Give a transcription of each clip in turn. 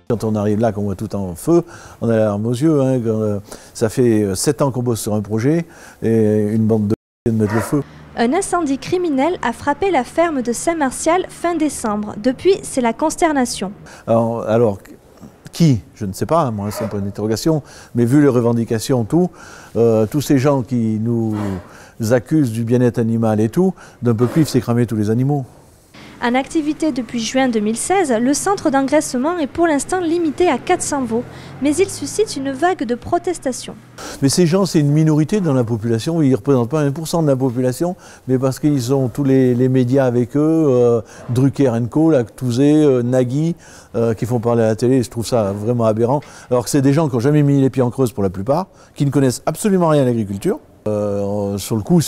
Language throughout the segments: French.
Quand on arrive là, qu'on voit tout en feu, on a les larmes aux yeux. Hein, ça fait 7 ans qu'on bosse sur un projet et une bande de mettre le feu. Un incendie criminel a frappé la ferme de Saint-Martial fin décembre. Depuis, c'est la consternation. Alors qui? Je ne sais pas, moi, c'est un point d'interrogation. Mais vu les revendications, tous ces gens qui nous accusent du bien-être animal et tout, d'un peu plus, c'est cramer tous les animaux. En activité depuis juin 2016, le centre d'engraissement est pour l'instant limité à 400 veaux, mais il suscite une vague de protestations. Mais ces gens, c'est une minorité dans la population, ils ne représentent pas 1% de la population, mais parce qu'ils ont tous les médias avec eux, Drucker & Co, Touzé, Nagui, qui font parler à la télé, je trouve ça vraiment aberrant. Alors que c'est des gens qui n'ont jamais mis les pieds en Creuse pour la plupart, qui ne connaissent absolument rien à l'agriculture. Sur le coup,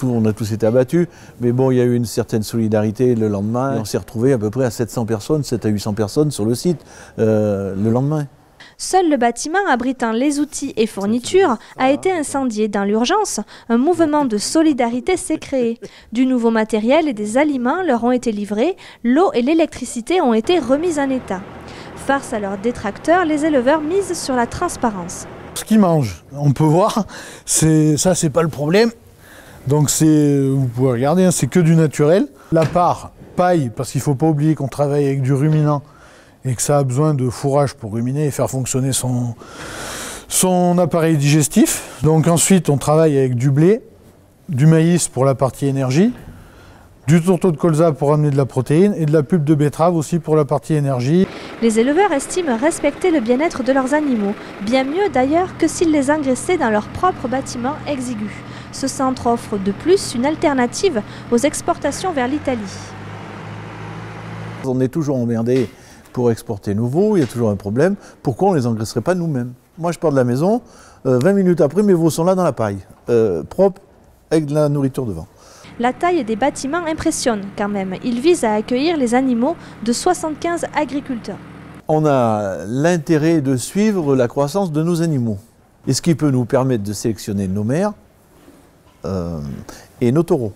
on a tous été abattus, mais bon, il y a eu une certaine solidarité le lendemain. On s'est retrouvé à peu près à 700 personnes, 700 à 800 personnes sur le site le lendemain. Seul le bâtiment abritant les outils et fournitures a été incendié. Dans l'urgence, un mouvement de solidarité s'est créé. Du nouveau matériel et des aliments leur ont été livrés, l'eau et l'électricité ont été remises en état. Face à leurs détracteurs, les éleveurs misent sur la transparence. Ce qu'ils mangent, on peut voir, ça c'est pas le problème. Donc vous pouvez regarder, hein, c'est que du naturel. La part paille, parce qu'il ne faut pas oublier qu'on travaille avec du ruminant et que ça a besoin de fourrage pour ruminer et faire fonctionner son appareil digestif. Donc ensuite on travaille avec du blé, du maïs pour la partie énergie, du tourteau de colza pour amener de la protéine et de la pulpe de betterave aussi pour la partie énergie. Les éleveurs estiment respecter le bien-être de leurs animaux, bien mieux d'ailleurs que s'ils les engraissaient dans leur propre bâtiment exigu. Ce centre offre de plus une alternative aux exportations vers l'Italie. On est toujours emmerdé pour exporter nouveau, il y a toujours un problème. Pourquoi on ne les engraisserait pas nous-mêmes? Moi je pars de la maison, 20 minutes après mes veaux sont là dans la paille, propres, avec de la nourriture devant. La taille des bâtiments impressionne quand même. Il vise à accueillir les animaux de 75 agriculteurs. On a l'intérêt de suivre la croissance de nos animaux. Et ce qui peut nous permettre de sélectionner nos mères et nos taureaux.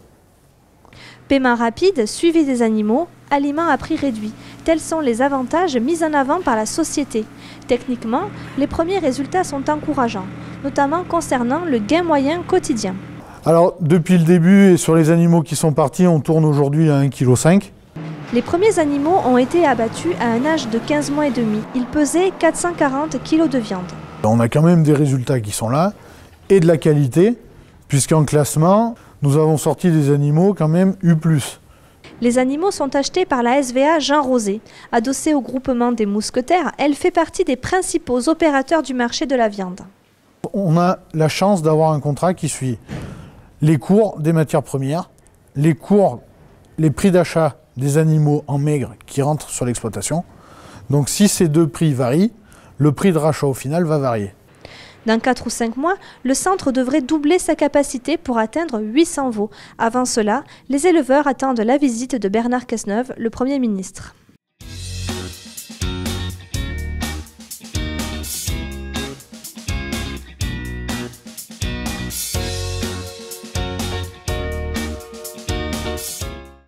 Paiement rapide, suivi des animaux, aliments à prix réduit. Tels sont les avantages mis en avant par la société. Techniquement, les premiers résultats sont encourageants, notamment concernant le gain moyen quotidien. Alors, depuis le début et sur les animaux qui sont partis, on tourne aujourd'hui à 1,5 kg. Les premiers animaux ont été abattus à un âge de 15 mois et demi. Ils pesaient 440 kg de viande. On a quand même des résultats qui sont là et de la qualité, puisqu'en classement, nous avons sorti des animaux quand même U+. Les animaux sont achetés par la SVA Jean Rosé. Adossée au groupement des mousquetaires, elle fait partie des principaux opérateurs du marché de la viande. On a la chance d'avoir un contrat qui suit les cours des matières premières, les prix d'achat des animaux en maigre qui rentrent sur l'exploitation. Donc si ces deux prix varient, le prix de rachat au final va varier. Dans 4 ou 5 mois, le centre devrait doubler sa capacité pour atteindre 800 veaux. Avant cela, les éleveurs attendent la visite de Bernard Cazeneuve, le Premier ministre.